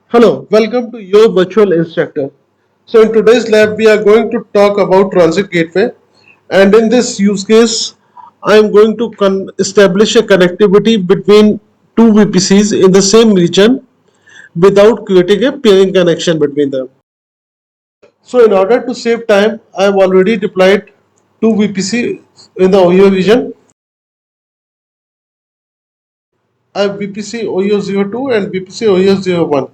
Hello, welcome to your virtual instructor. So in today's lab, we are going to talk about transit gateway, and in this use case, I am going to establish a connectivity between two VPCs in the same region without creating a peering connection between them. So in order to save time, I have already deployed two VPC in the OEO region. I have VPC OEO02 and VPC OEO01,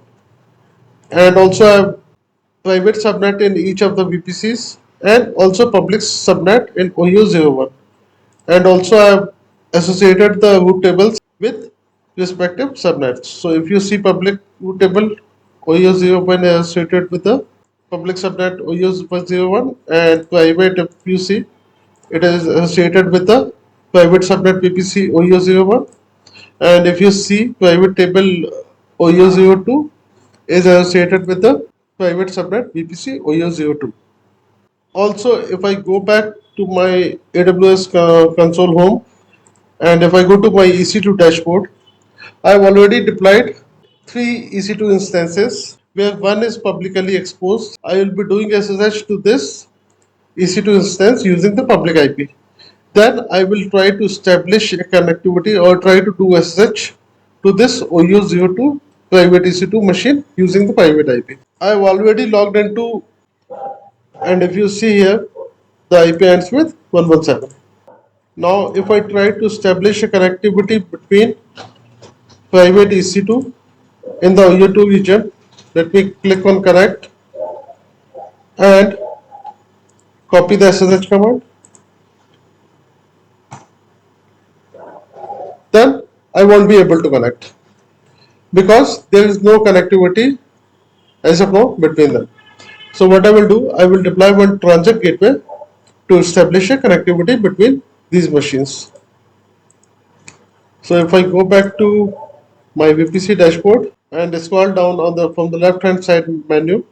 and also I have private subnet in each of the VPCs and also public subnet in OEO01, and also I have associated the route tables with respective subnets. So if you see public route table, OEO01 is associated with the public subnet OEO01, and private, if you see, it is associated with the private subnet VPC OEO01, and if you see private table OEO02 is associated with the private subnet VPC OEO02. Also, if I go back to my AWS console home, and if I go to my EC2 dashboard, I've already deployed three EC2 instances where one is publicly exposed. I will be doing SSH to this EC2 instance using the public IP. Then I will try to establish a connectivity or try to do SSH to this OEO02 private EC2 machine using the private IP. I've already logged into, and if you see here, the IP ends with 117. Now, if I try to establish a connectivity between private EC2 in the OEO2 region, let me click on connect and copy the SSH command. Then I won't be able to connect because there is no connectivity as of now between them. So what I will do, I will deploy one transit gateway to establish a connectivity between these machines. So if I go back to my VPC dashboard and scroll down on the from the left hand side menu,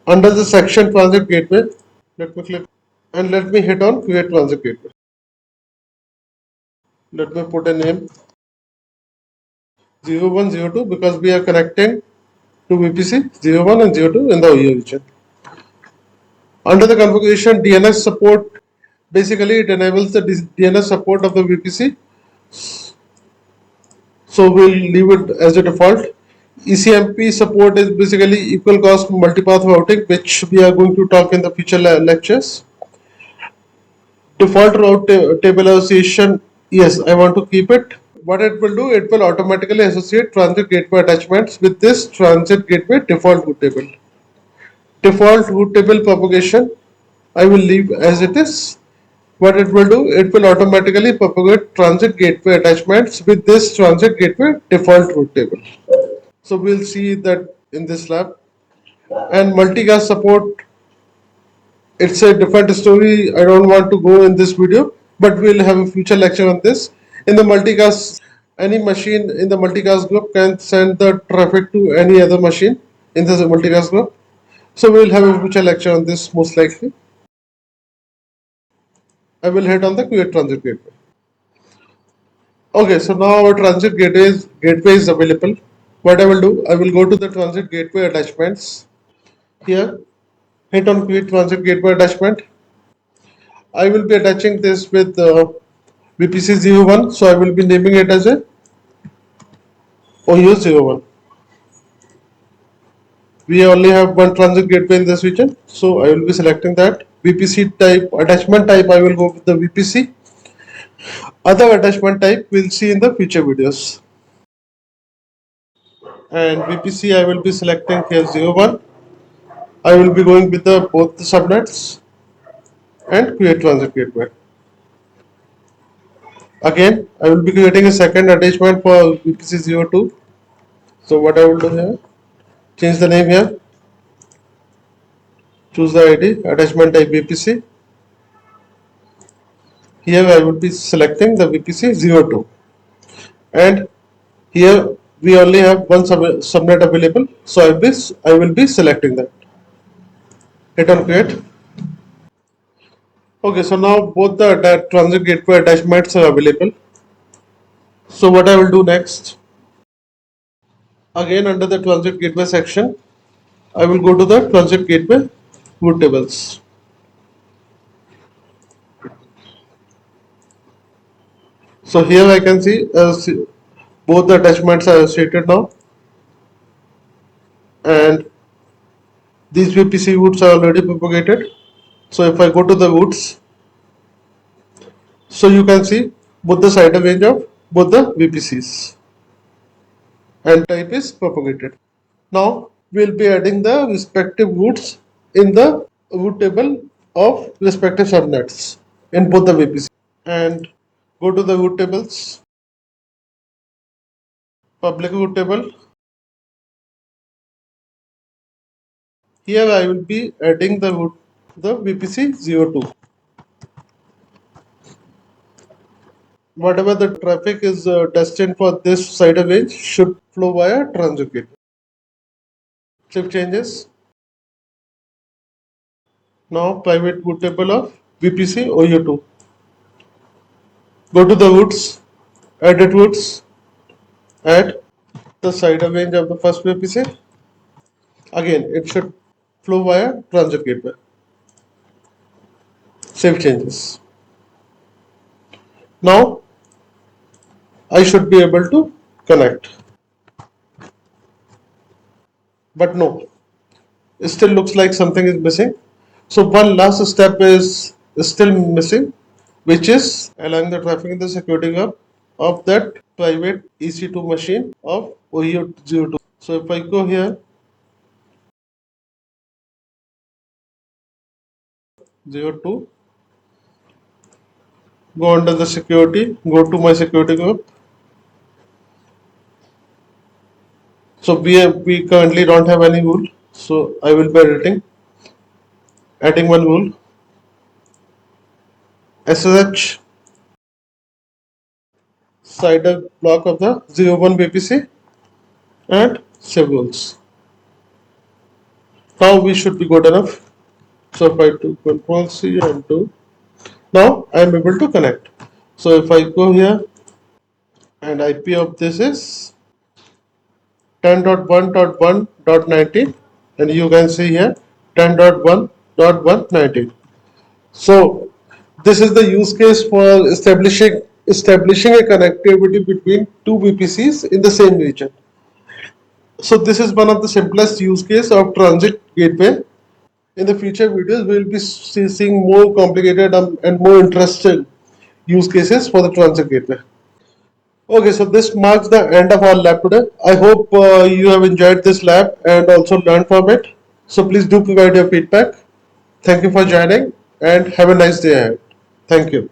under the section transit gateway, let me click and let me hit on create transit gateway. Let me put a name 0102 because we are connecting to VPC 01 and 02 in the OEO region. Under the configuration DNS support, basically it enables the DNS support of the VPC. So we'll leave it as a default. ECMP support is basically equal cost multipath routing, which we are going to talk in the future lectures. Default route table association, yes, I want to keep it. What it will do, it will automatically associate transit gateway attachments with this transit gateway default route table. Default route table propagation, I will leave as it is. What it will do, it will automatically propagate transit gateway attachments with this transit gateway default route table. So we'll see that in this lab. And multicast support, it's a different story. I don't want to go in this video, but we'll have a future lecture on this. In the multicast, any machine in the multicast group can send the traffic to any other machine in the multicast group. So we'll have a future lecture on this most likely. I will hit on the create transit gateway. Okay, so now our transit gateway is available. What I will do, I will go to the transit gateway attachments. Here, hit on create transit gateway attachment. I will be attaching this with VPC01, so I will be naming it as a OU01. We only have one transit gateway in this region, so I will be selecting that. VPC type, attachment type, I will go with the VPC. Other attachment type we'll see in the future videos. And VPC I will be selecting here 01. I will be going with the both the subnets and create transit gateway. Again, I will be creating a second attachment for VPC02. So what I will do here, change the name here, choose the ID, attachment type VPC. Here I will be selecting the VPC02, and here we only have one subnet available, so I will be selecting that. Hit on create. Okay, so now both the transit gateway attachments are available. So what I will do next, Again, under the transit gateway section, I will go to the transit gateway route tables. So here I can see both the attachments are stated now, and these VPC routes are already propagated. So if I go to the routes, so you can see both the side range of both the VPCs and type is propagated. Now we'll be adding the respective routes in the route table of respective subnets in both the VPC. And go to the route tables, public route table. Here I will be adding the route, the VPC 02. Whatever the traffic is destined for this side range should flow via transit gateway. Save changes. Now private route table of VPC OU2. Go to the routes, edit routes, add the side range of the first VPC. Again, it should flow via transit gateway. Save changes. Now I should be able to connect. But no, it still looks like something is missing. So one last step is still missing, which is allowing the traffic in the security group of that private EC2 machine of OEO02. So if I go here, 02, go under the security, go to my security group. So we currently don't have any rule. So I will be adding one rule. SSH cider block of the 01 VPC and save rules. Now we should be good enough. So if I do Control C and do, now I am able to connect. So if I go here and IP of this is 10.1.1.19 and you can see here 10.1.119. So this is the use case for establishing a connectivity between two VPCs in the same region. So this is one of the simplest use case of transit gateway. In the future videos, we will be seeing more complicated and more interesting use cases for the transit gateway. Okay, so this marks the end of our lab today. I hope you have enjoyed this lab and also learned from it. So please do provide your feedback. Thank you for joining and have a nice day ahead. Thank you.